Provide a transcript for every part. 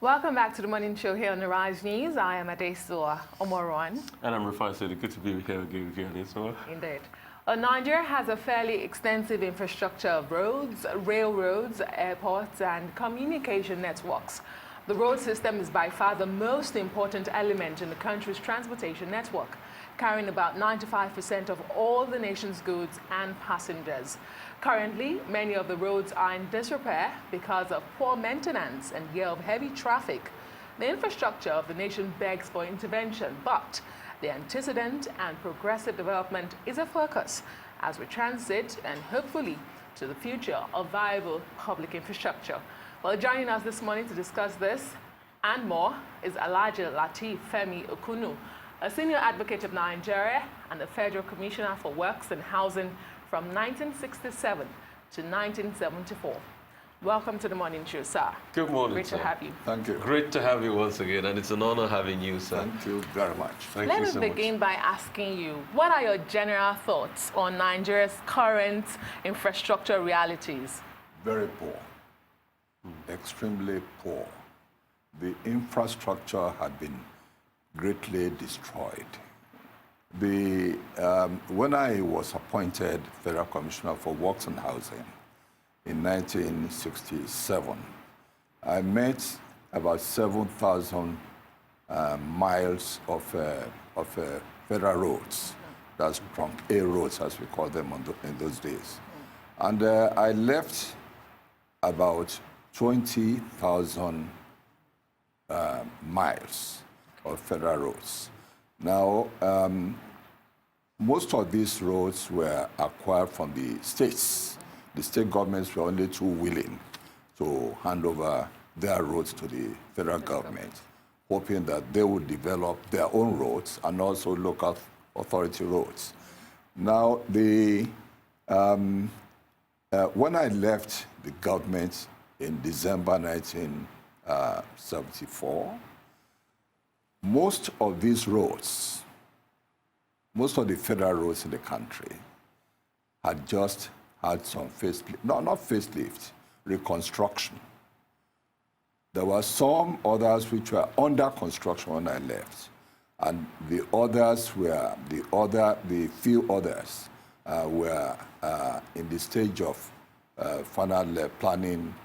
Welcome back to the morning show here on the Rise News. I am Adesua Omoruan. And I'm Rufai Sidi. Good to be here again, Adesua. Indeed. Nigeria has a fairly extensive infrastructure of roads, railroads, airports, and communication networks. The road system is by far the most important element in the country's transportation network, carrying about 95% of all the nation's goods and passengers. Currently, many of the roads are in disrepair because of poor maintenance and year of heavy traffic. The infrastructure of the nation begs for intervention, but the antecedent and progressive development is a focus as we transit and hopefully to the future of viable public infrastructure. Well, joining us this morning to discuss this and more is Alhaji Lateef Femi Okunnu, a senior advocate of Nigeria and the Federal Commissioner for Works and Housing from 1967 to 1974. Welcome to the morning show, sir. Good morning, Great sir. to have you. Thank you. Great to have you once again, and it's an honor having you, sir. Thank you very much. Thank Let you me so begin much. by asking you, what are your general thoughts on Nigeria's current infrastructure realities? Very poor. Extremely poor. The infrastructure had been greatly destroyed. When I was appointed Federal Commissioner for Works and Housing in 1967, I met about 7,000 miles of federal roads. That's trunk A roads, as we call them in those days. And I left about 20,000 miles of federal roads. Now, most of these roads were acquired from the states. The state governments were only too willing to hand over their roads to the federal government, hoping that they would develop their own roads and also local authority roads. Now, when I left the government in December 1974, most of these roads, most of the federal roads in the country had just had some facelift, no, not facelift, reconstruction. There were some others which were under construction when I left, and the others were, the few others were in the stage of final planning,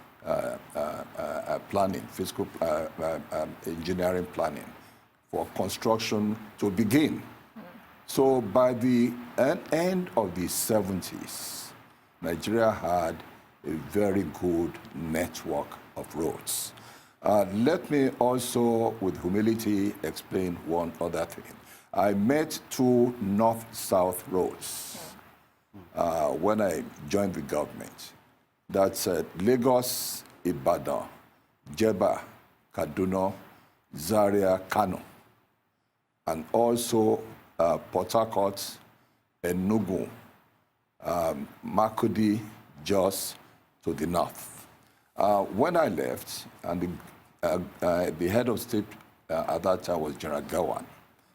physical engineering planning for construction to begin. So by the end of the 70s, Nigeria had a very good network of roads. Let me also, with humility, explain one other thing. I met two north-south roads when I joined the government. That's Lagos, Ibadan, Jeba, Kaduna, Zaria, Kano, and also Port Harcourt, Enugu, Makurdi, Jos to the north. When I left, and the head of state at that time was General Gawan,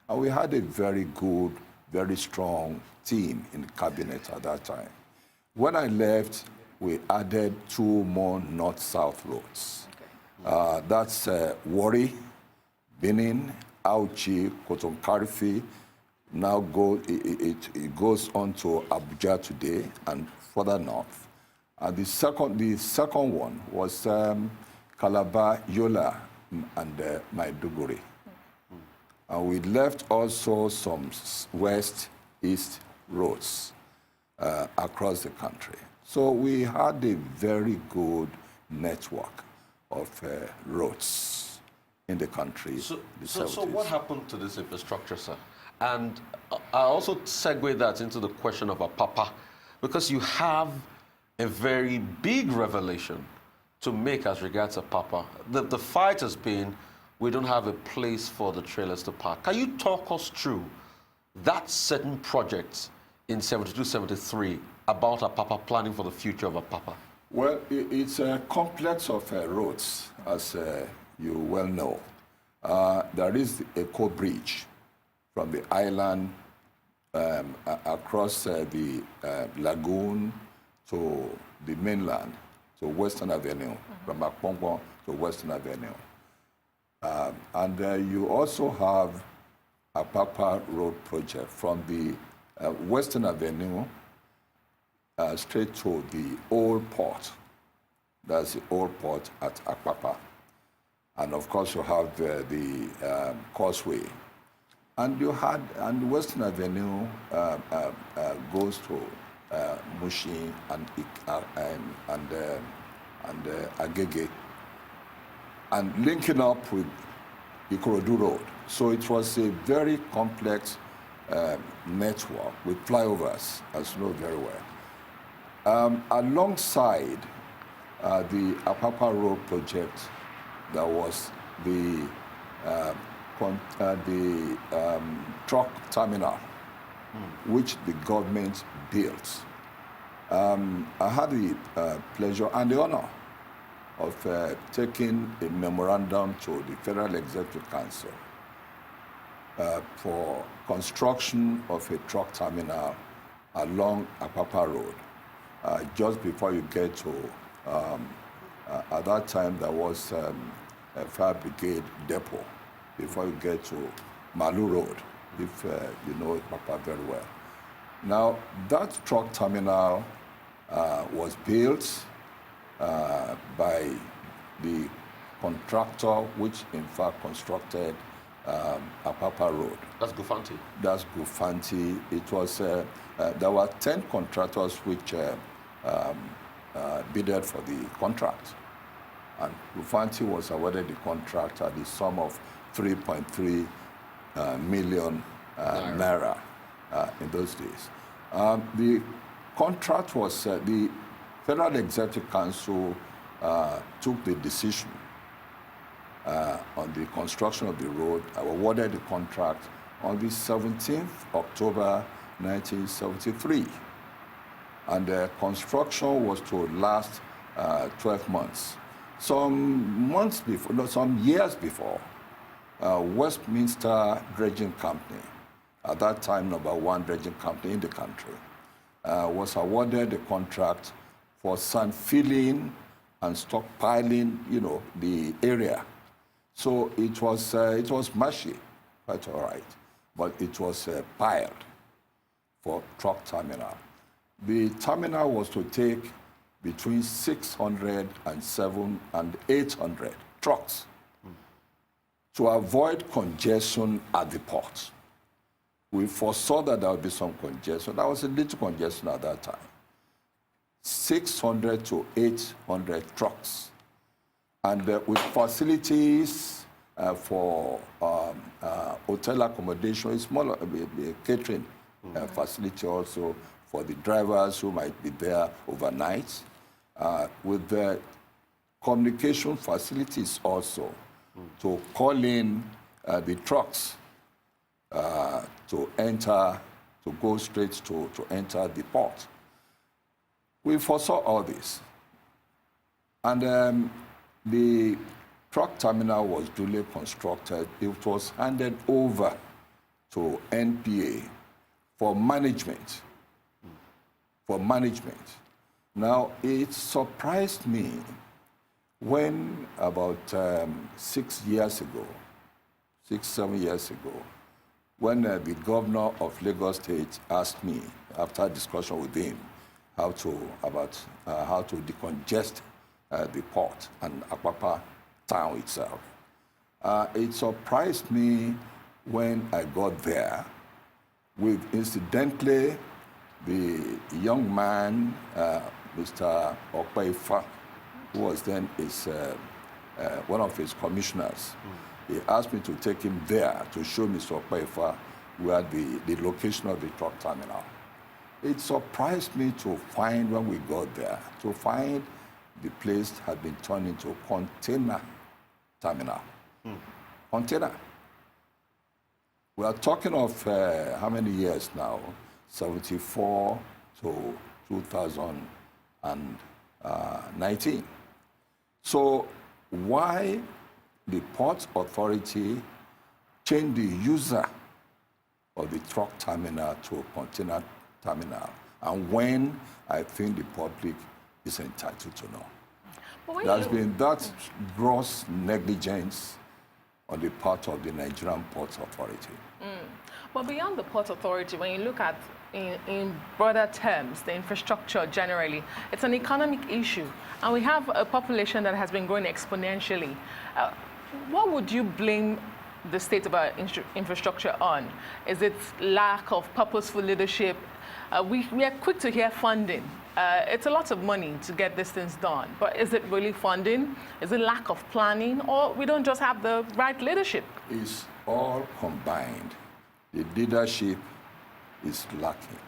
and we had a very good, very strong team in the cabinet at that time. When I left, we added two more north-south roads. Okay. That's Warri, Benin, Auchi, Kotonkarifi. Now it goes on to Abuja today and further north. And the second one was Calabar, Yola, and Maiduguri. And we left also some west-east roads across the country. So we had a very good network of roads in the country. So what happened to this infrastructure, sir? And I also segue that into the question of Apapa, because you have a very big revelation to make as regards Apapa. The fight has been, we don't have a place for the trailers to park. Can you talk us through that certain project in 72, 73 about Apapa, planning for the future of Apapa? Well, it's a complex of roads, as you well know. There is a co-bridge from the island across the lagoon to the mainland, to Western Avenue, from Apapa to Western Avenue. And you also have Apapa Road project from the Western Avenue straight to the old port. That's the old port at Apapa. And of course, you have the causeway. And you had, and Western Avenue goes to Mushi and Agege, and linking up with Ikorodu Road. So it was a very complex network with flyovers, as you know very well. Alongside the Apapa Road project, there was the truck terminal, which the government built. I had the pleasure and the honor of taking a memorandum to the Federal Executive Council for construction of a truck terminal along Apapa Road. Just before you get to, at that time there was a fire brigade depot before you get to Malu Road, if you know Apapa very well. Now, that truck terminal was built by the contractor, which in fact constructed Apapa Road. That's Gufanti. That's Gufanti. It was, there were 10 contractors which bidded for the contract. And Gufanti was awarded the contract at the sum of 3.3 million naira in those days. The contract was, the Federal Executive Council took the decision on the construction of the road, awarded the contract on the 17th October 1973. And the construction was to last 12 months. Some months before, no, some years before, Westminster Dredging Company, at that time #1 dredging company in the country, was awarded the contract for sand filling and stockpiling, you know, the area. So it was marshy, quite all right, but it was piled for truck terminal. The terminal was to take between 600 and 800 trucks to avoid congestion at the port. We foresaw that there would be some congestion. There was a little congestion at that time. 600 to 800 trucks. And with facilities for hotel accommodation, it's more a catering facility also for the drivers who might be there overnight. With the communication facilities also to call in the trucks to enter, to go straight to enter the port. We foresaw all this. And the truck terminal was duly constructed. It was handed over to NPA for management. Now, it surprised me when about 6 years ago, 7 years ago, when the governor of Lagos State asked me, after discussion with him, how to decongest the port and Apapa town itself. It surprised me when I got there with, incidentally, the young man, Mr. Okpaifa, who was then one of his commissioners. He asked me to take him there to show Mr. Okpaifa where the location of the truck terminal. It surprised me to find, when we got there, to find the place had been turned into a container terminal. Container. We are talking of how many years now? 74 to 2019. So why the Port Authority changed the user of the truck terminal to a container terminal, and when, I think the public is entitled to know. There has been that gross negligence on the part of the Nigerian Ports Authority. But beyond the Port Authority, when you look at in broader terms, the infrastructure generally, it's an economic issue. And we have a population that has been growing exponentially. What would you blame the state of our infrastructure on? Is it lack of purposeful leadership? We are quick to hear funding. It's a lot of money to get these things done. But is it really funding? Is it lack of planning? Or we don't just have the right leadership? It's all combined. The leadership is lacking.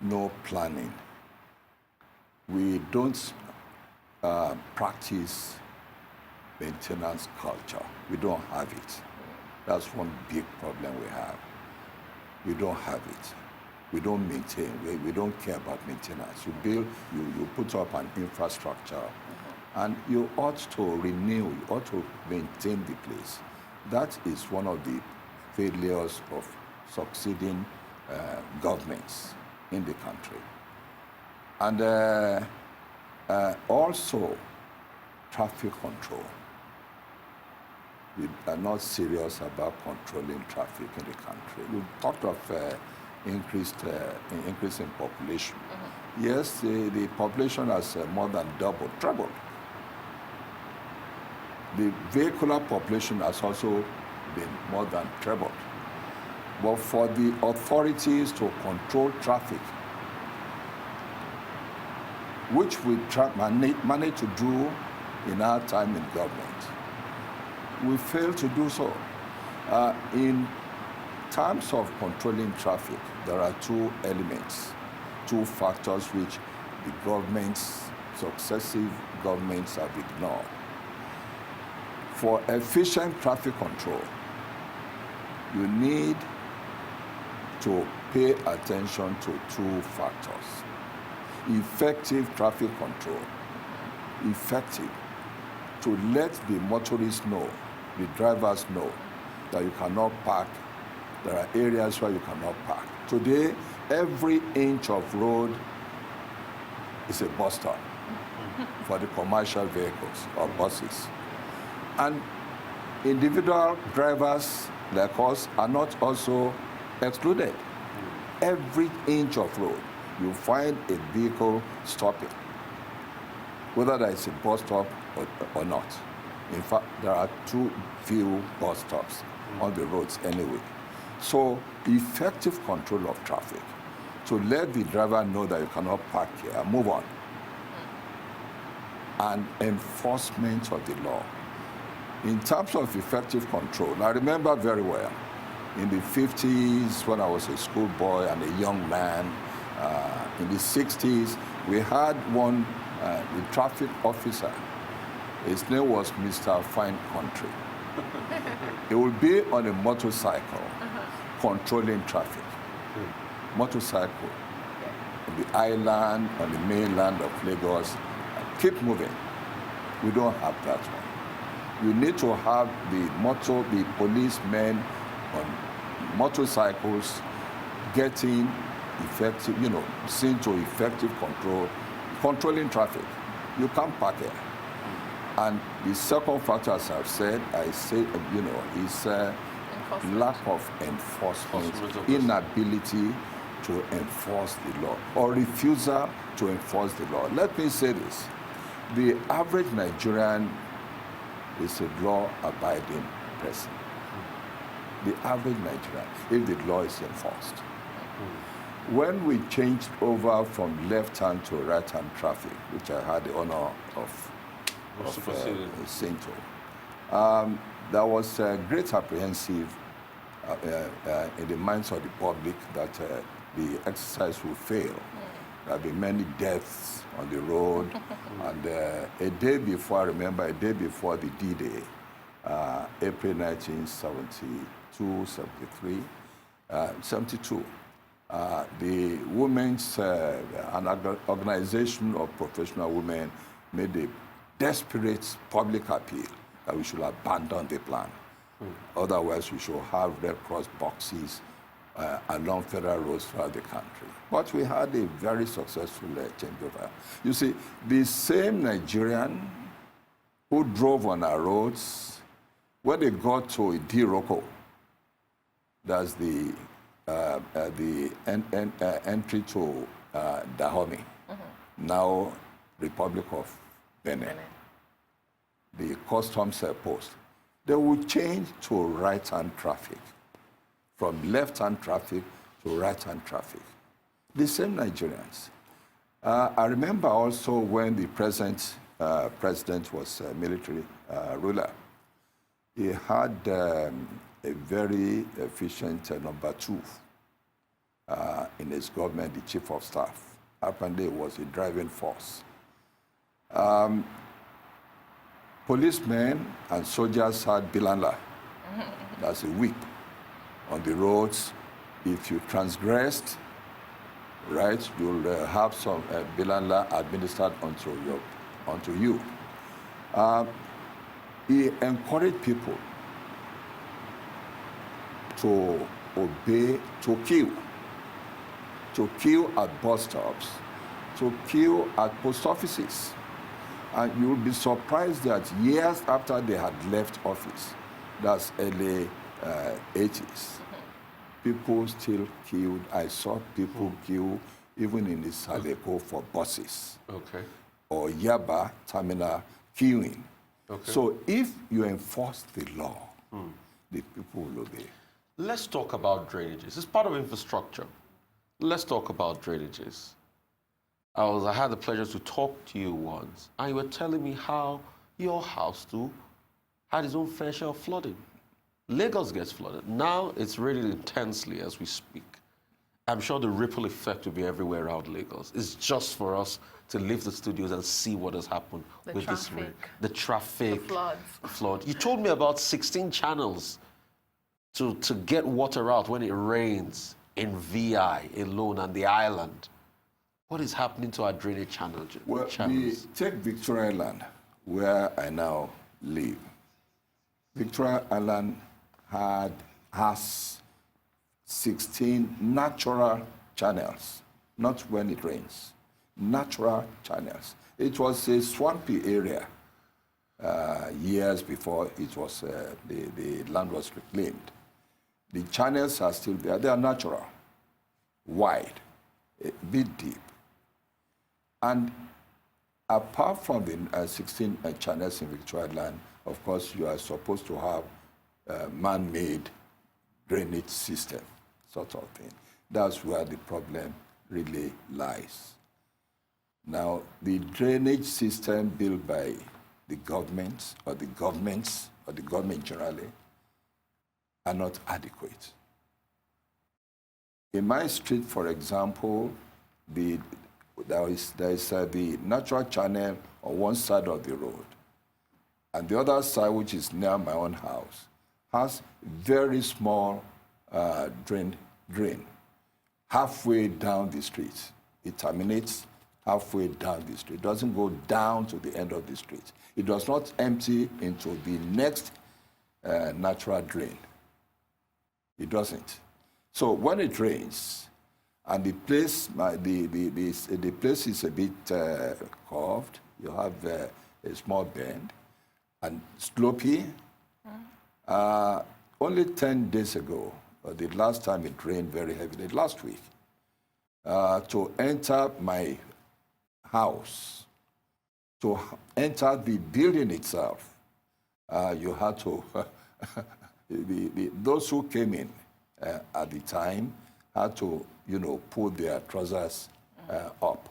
No planning. We don't practice maintenance culture. We don't have it. That's one big problem we have. We don't have it. We don't maintain. We don't care about maintenance. You build, you put up an infrastructure, and you ought to renew, you ought to maintain the place. That is one of the failures of succeeding governments in the country. And also traffic control. We are not serious about controlling traffic in the country. We talked of increase in population. Yes, the population has more than doubled, trebled. The vehicular population has also been more than trebled. But for the authorities to control traffic, which we managed to do in our time in government, we failed to do so. In terms of controlling traffic, there are two elements, two factors which the governments, successive governments have ignored. For efficient traffic control, you need to pay attention to two factors. Effective traffic control, effective to let the motorists know, the drivers know that you cannot park. There are areas where you cannot park. Today, every inch of road is a bus stop for the commercial vehicles or buses. And individual drivers like us are not also excluded. Every inch of road, you find a vehicle stopping, whether that is a bus stop or not. In fact, there are too few bus stops on the roads anyway. So effective control of traffic, to let the driver know that you cannot park here, move on. And enforcement of the law. In terms of effective control, I remember very well, in the 50s when I was a schoolboy and a young man, in the 60s, we had one, the traffic officer. His name was Mr. Fine Country. He would be on a motorcycle controlling traffic. Motorcycle on the island, on the mainland of Lagos. Keep moving. We don't have that one. We need to have the policemen on motorcycles getting effective, seen to effective control, controlling traffic. You can't park here. And the second factor, as I've said, is lack of enforcement, inability to enforce the law, or refusal to enforce the law. Let me say this. The average Nigerian is a law-abiding person. The average Nigerian, if the law is enforced. When we changed over from left-hand to right-hand traffic, which I had the honor of saying to, there was a great apprehensive in the minds of the public that the exercise will fail. There have been many deaths on the road. And a day before, I remember, a day before the D-Day, April 1972, 73, 72, the women's, an organization of professional women made a desperate public appeal that we should abandon the plan. Otherwise, we should have Red Cross boxes along federal roads throughout the country. But we had a very successful changeover. You see, the same Nigerian who drove on our roads when they got to Idiroko, that's the entry to Dahomey, now Republic of Benin, the customs post, they will change to right-hand traffic, from left-hand traffic to right-hand traffic. The same Nigerians. I remember also when the present president was a military ruler, he had a very efficient number 2 in his government, the chief of staff. Apparently, it was a driving force. Policemen and soldiers had bilala, that's a whip, on the roads. If you transgressed, right, you'll have some bilala administered onto you. He encouraged people to obey, to kill at bus stops, to kill at post offices. And you'll be surprised that years after they had left office, that's early 80s, people still killed. I saw people kill even in the Saleko for buses. Okay. Or Yaba terminal queuing. Okay. So if you enforce the law, the people will obey. Let's talk about drainages. It's part of infrastructure. Let's talk about drainages. I had the pleasure to talk to you once, and you were telling me how your house too had its own fair share of flooding. Lagos gets flooded. Now it's raining intensely as we speak. I'm sure the ripple effect will be everywhere around Lagos. It's just for us to leave the studios and see what has happened with this rain. The traffic. The floods. Flood. You told me about 16 channels to get water out when it rains in VI alone and the island. What is happening to our drainage channels? Well, take Victoria Island, where I now live. Victoria Island has 16 natural channels, not when it rains, natural channels. It was a swampy area years before it was, the land was reclaimed. The channels are still there. They are natural, wide, a bit deep. And apart from the 16 channels in Victoria Island, of course, you are supposed to have a man-made drainage system, sort of thing. That's where the problem really lies. Now, the drainage system built by the government or the governments or the government generally are not adequate. In my street, for example, there is the natural channel on one side of the road, and the other side, which is near my own house, has very small drain halfway down the street. It terminates halfway down the street. It doesn't go down to the end of the street. It does not empty into the next natural drain. It doesn't. So when it rains, and the place, the place is a bit curved, you have a small bend, and slopey. Only 10 days ago, the last time it rained very heavily, last week, to enter my house, to enter the building itself, you had to, those who came in at the time had to, pull their trousers up.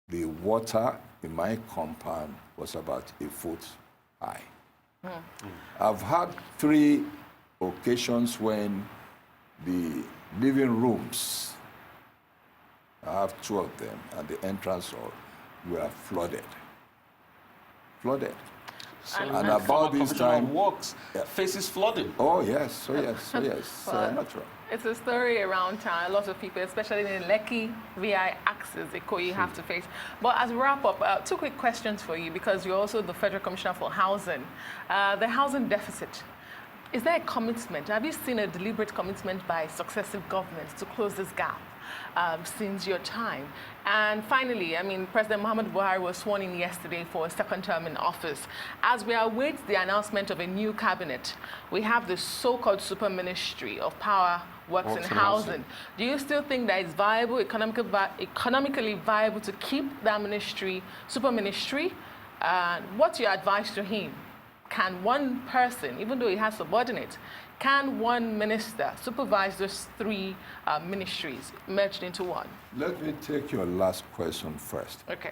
The water in my compound was about a foot high. I've had 3 occasions when the living rooms, I have 2 of them, and the entrance hall were flooded. Flooded. So and about this time, works faces flooding. Oh yes, natural. It's a story around town. A lot of people, especially in the Lekki VI axis, you have to face. But as we wrap up, 2 quick questions for you, because you're also the Federal Commissioner for Housing. The housing deficit. Is there a commitment? Have you seen a deliberate commitment by successive governments to close this gap since your time? And finally, I mean, President Muhammadu Buhari was sworn in yesterday for a second term in office. As we await the announcement of a new cabinet, we have the so-called super ministry of power, works and housing. Do you still think that it's viable, economically viable to keep that ministry, super ministry? What's your advice to him? Can one person, even though he has subordinates, can one minister supervise those three ministries merged into one? Let me take your last question first. Okay.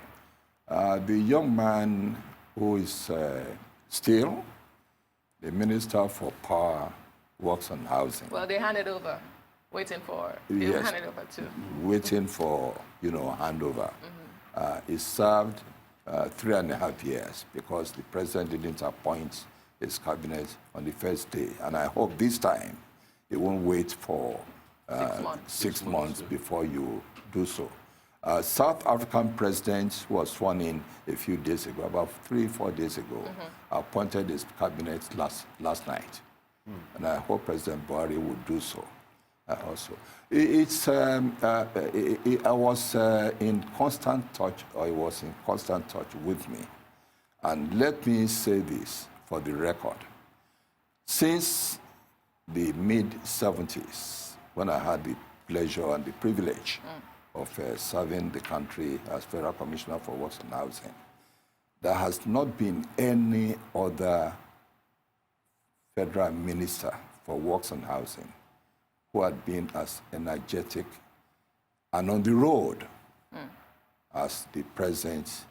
The young man who is still the Minister for Power, Works and Housing. Well, they handed over, waiting for, they Yes. handed over too. Waiting for, handover. He served 3.5 years because the president didn't appoint his cabinet on the first day. And I hope this time he won't wait for 6 months before you do so. South African president was sworn in a few days ago, about 3-4 days ago, appointed his cabinet last night. And I hope President Buhari would do so also. I was in constant touch, or he was in constant touch with me. And let me say this for the record. Since the mid-70s, when I had the pleasure and the privilege of serving the country as Federal Commissioner for Works and Housing, there has not been any other federal minister for Works and Housing who had been as energetic and on the road as the present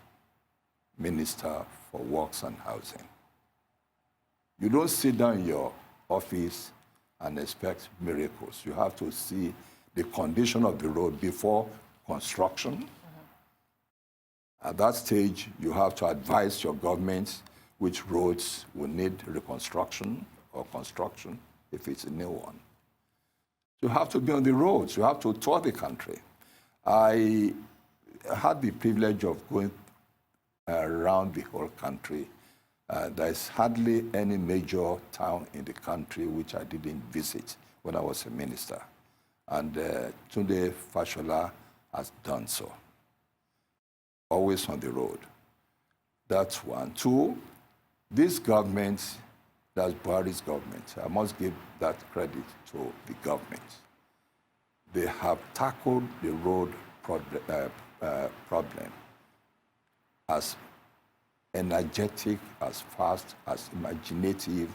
Minister for Works and Housing. You don't sit down in your office and expect miracles. You have to see the condition of the road before construction. At that stage, you have to advise your government which roads will need reconstruction or construction if it's a new one. You have to be on the roads. You have to tour the country. I had the privilege of going around the whole country. There's hardly any major town in the country which I didn't visit when I was a minister. And Tunde Fashola has done so. Always on the road. That's one. Two, this government, that's Buhari's government, I must give that credit to the government. They have tackled the road problem as energetic, as fast, as imaginative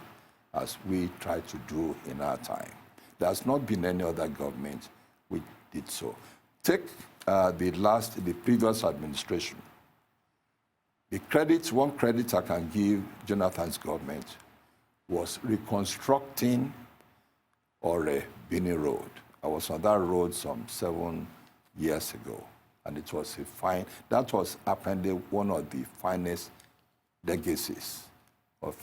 as we tried to do in our time. There's not been any other government which did so. Take the previous administration. One credit I can give Jonathan's government was reconstructing Bini Road. I was on that road some 7 years ago, and it was that was apparently one of the finest legacies of,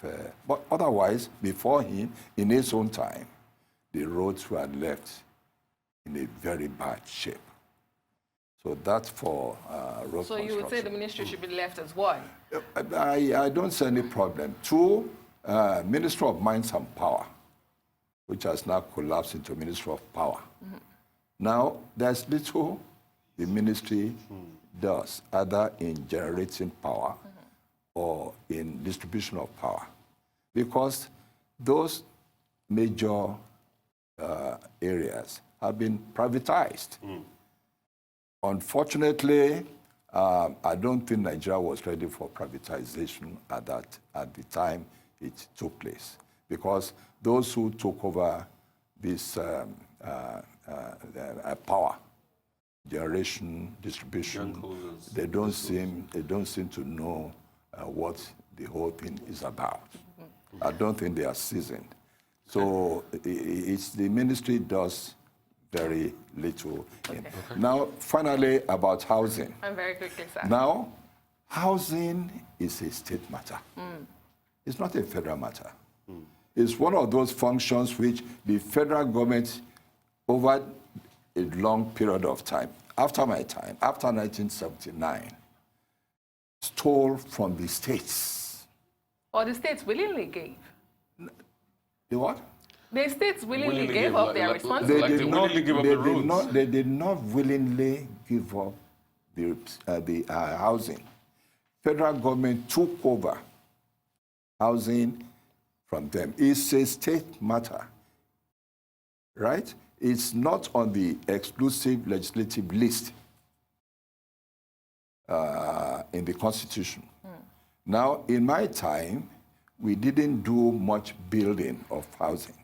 but otherwise, before him, in his own time, the roads were left in a very bad shape. So that's for road So you would say the ministry should be left as one? I don't see any problem. Two, Ministry of Mines and Power, which has now collapsed into Ministry of Power. Now, there's little the ministry does, either in generating power or in distribution of power, because those major areas have been privatized. Unfortunately, I don't think Nigeria was ready for privatization at the time it took place, because those who took over this power generation, distribution, they don't seem to know what the whole thing is about. I don't think they are seasoned. So the ministry does very little. Now, finally, about housing. And very quickly, sir. Now, housing is a state matter. It's not a federal matter. It's one of those functions which the federal government, over a long period of time, after my time, after 1979, stole from the states. Or the states willingly gave? The what? The states willingly Willingly gave gave, up like- their like- responsibility. Like they willingly give up the roads. They did not willingly give up the housing. Federal government took over housing from them. It's a state matter, right? It's not on the exclusive legislative list in the Constitution. Now, in my time, we didn't do much building of housing.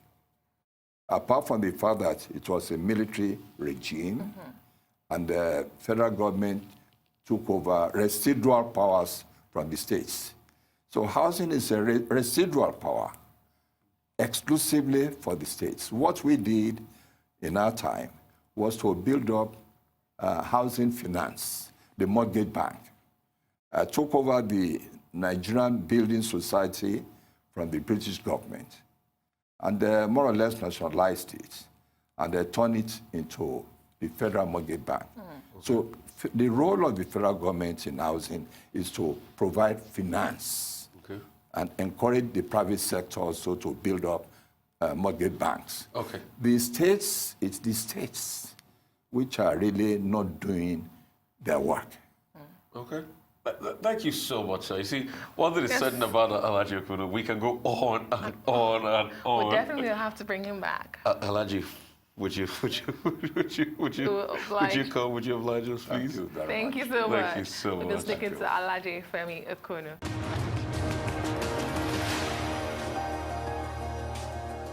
Apart from the fact that it was a military regime, and the federal government took over residual powers from the states. So housing is a residual power exclusively for the states. What we did in our time was to build up housing finance, the mortgage bank. I took over the Nigerian Building Society from the British government, and more or less nationalized it, and they turned it into the Federal Mortgage Bank. So the role of the federal government in housing is to provide finance and encourage the private sector also to build up mortgage banks. Okay. The states, it's the states which are really not doing their work. Okay. Thank you so much, sir. You see, one thing is certain about Alhaji Okunnu, we can go on and on and on. We definitely have to bring him back. Alhaji, would you oblige us, please? Thank you very Thank much. you so much. Thank you so We're much. speaking to Alhaji Femi Okunnu.